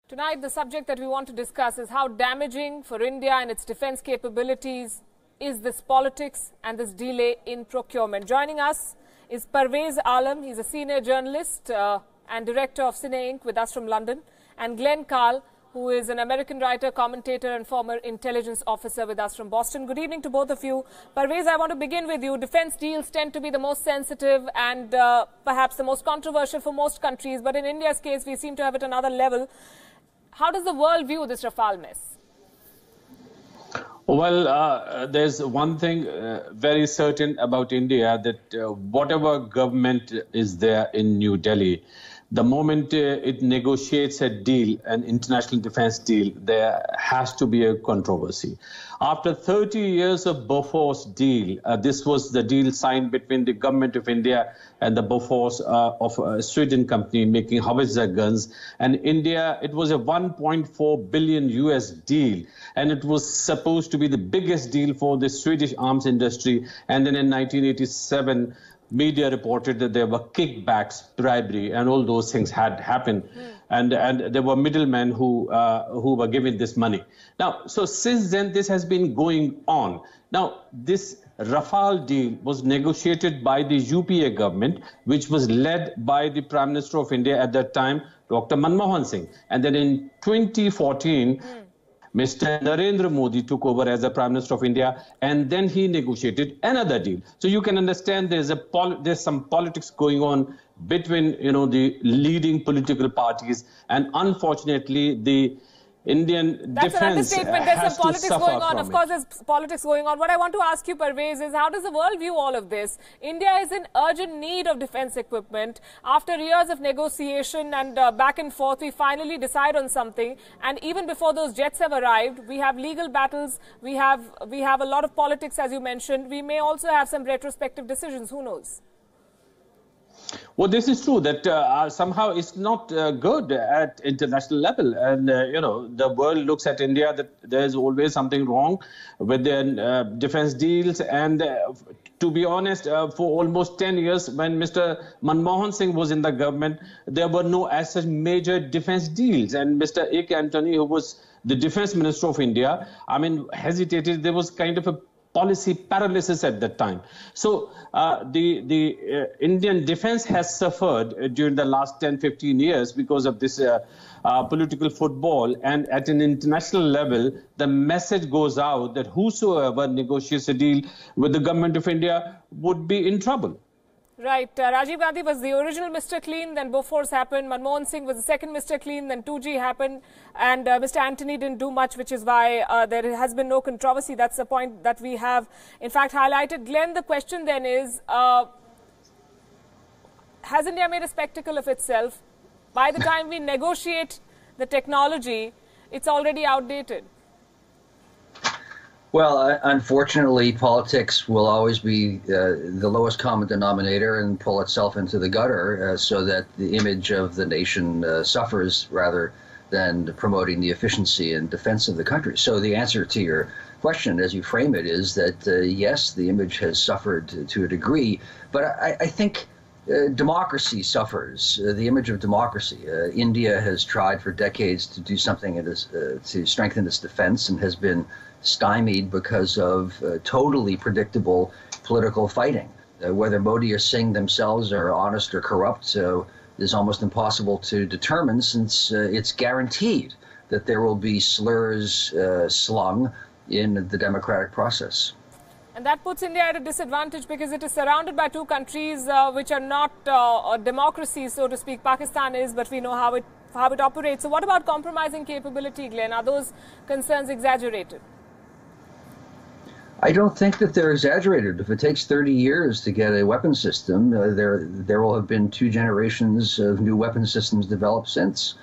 Tonight, the subject that we want to discuss is how damaging for India and its defense capabilities is this politics and this delay in procurement. Joining us is Parvez Alam. He's a senior journalist and director of Cine Inc. with us from London. And Glenn Carl, who is an American writer, commentator and former intelligence officer with us from Boston. Good evening to both of you. Parvez, I want to begin with you. Defense deals tend to be the most sensitive and perhaps the most controversial for most countries. But in India's case, we seem to have it another level. How does the world view this Rafale mess? Well, there's one thing very certain about India, that whatever government is there in New Delhi, the moment it negotiates a deal, an international defense deal, there has to be a controversy. After 30 years of Bofors deal, this was the deal signed between the government of India and the Bofors of a Sweden company making howitzer guns. And India, it was a 1.4 billion US deal. And it was supposed to be the biggest deal for the Swedish arms industry. And then in 1987, media reported that there were kickbacks, bribery, and all those things had happened. And there were middlemen who were given this money. Now, so since then, this has been going on. Now, this Rafale deal was negotiated by the UPA government, which was led by the Prime Minister of India at that time, Dr. Manmohan Singh. And then in 2014, Mr. Narendra Modi took over as the Prime Minister of India, and then he negotiated another deal. So you can understand there's some politics going on between, the leading political parties, and unfortunately the Indian That's defense an understatement. There's some politics going on. Of course, there's politics going on. What I want to ask you, Parvez, is how does the world view all of this? India is in urgent need of defense equipment. After years of negotiation and back and forth, we finally decide on something. And even before those jets have arrived, we have legal battles. We have a lot of politics, as you mentioned. We may also have some retrospective decisions. Who knows? Well, this is true that somehow it's not good at international level. And, the world looks at India that there's always something wrong with their defense deals. And to be honest, for almost 10 years, when Mr. Manmohan Singh was in the government, there were no as such major defense deals. And Mr. A. K. Antony, who was the defense minister of India, hesitated. There was kind of a policy paralysis at that time. So the Indian defense has suffered during the last 10-15 years because of this political football. And at an international level, the message goes out that whosoever negotiates a deal with the government of India would be in trouble. Right. Rajiv Gandhi was the original Mr. Clean, then Bofors happened. Manmohan Singh was the second Mr. Clean, then 2G happened. And Mr. Antony didn't do much, which is why there has been no controversy. That's the point that we have, in fact, highlighted. Glenn, the question then is, has India made a spectacle of itself? By the time we negotiate the technology, it's already outdated. Well, unfortunately, politics will always be the lowest common denominator and pull itself into the gutter so that the image of the nation suffers rather than promoting the efficiency and defense of the country. So the answer to your question, as you frame it, is that, yes, the image has suffered to a degree, but I think democracy suffers, the image of democracy. India has tried for decades to do something to strengthen its defense and has been stymied because of totally predictable political fighting. Whether Modi or Singh themselves are honest or corrupt is almost impossible to determine, since it's guaranteed that there will be slurs slung in the democratic process. And that puts India at a disadvantage because it is surrounded by two countries which are not democracies, so to speak. Pakistan is, but we know how it operates. So what about compromising capability, Glenn? Are those concerns exaggerated? I don't think that they're exaggerated. If it takes 30 years to get a weapon system, there will have been 2 generations of new weapon systems developed since.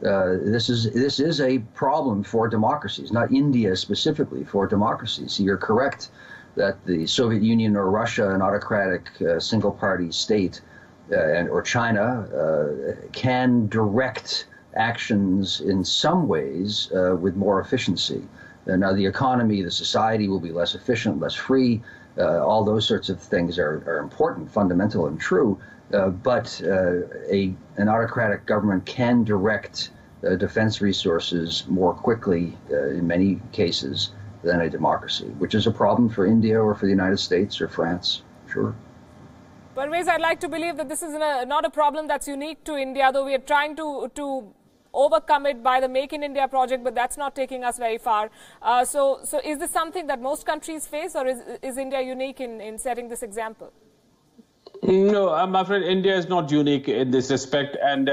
This is a problem for democracies, not India specifically, for democracies. You're correct that the Soviet Union or Russia, an autocratic single-party state, or China, can direct actions in some ways with more efficiency. Now, the economy, the society will be less efficient, less free. All those sorts of things are important, fundamental, and true. But an autocratic government can direct defense resources more quickly in many cases than a democracy, which is a problem for India or for the United States or France, sure. Parvez, I'd like to believe that this is not a problem that's unique to India, though we are trying to overcome it by the Make in India project, but that's not taking us very far. So is this something that most countries face, or is India unique in setting this example? No, I'm afraid India is not unique in this respect, and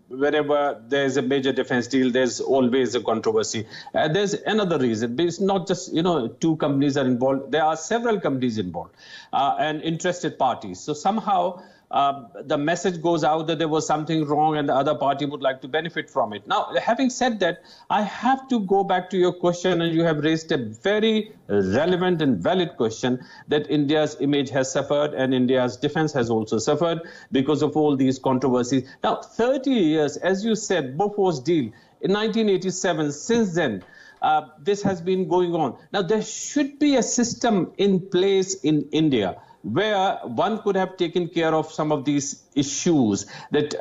wherever there's a major defense deal, there's always a controversy. There's another reason. It's not just, two companies are involved. There are several companies involved and interested parties. So somehow the message goes out that there was something wrong and the other party would like to benefit from it. Now, having said that, I have to go back to your question, and you have raised a very relevant and valid question that India's image has suffered and India's defense has also suffered because of all these controversies. Now, 30 years, as you said, Bofors deal in 1987, since then, this has been going on. Now, there should be a system in place in India where one could have taken care of some of these issues, that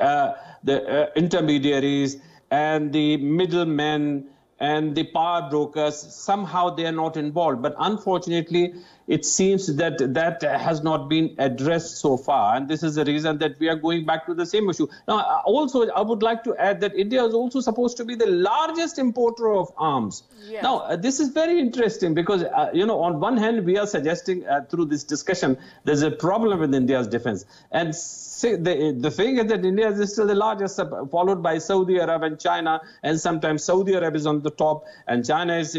the intermediaries and the middlemen and the power brokers, somehow they are not involved. But unfortunately, it seems that has not been addressed so far. And this is the reason that we are going back to the same issue. Now, also, I would like to add that India is also supposed to be the largest importer of arms. Yes. Now, this is very interesting because, on one hand, we are suggesting through this discussion, there's a problem with India's defense. And the thing is that India is still the largest, followed by Saudi Arabia and China, and sometimes Saudi Arabia is on the top, and China is,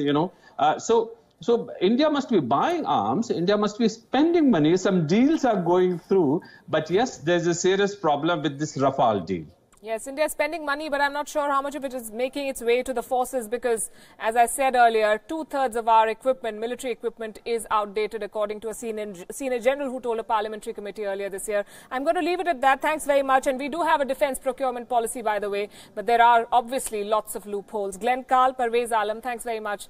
So India must be buying arms, India must be spending money, some deals are going through, but yes, there's a serious problem with this Rafale deal. Yes, India is spending money, but I'm not sure how much of it is making its way to the forces because, as I said earlier, 2/3 of our equipment, military equipment, is outdated, according to a senior general who told a parliamentary committee earlier this year. I'm going to leave it at that. Thanks very much. And we do have a defense procurement policy, by the way, but there are obviously lots of loopholes. Glenn Carl, Parvez Alam, thanks very much.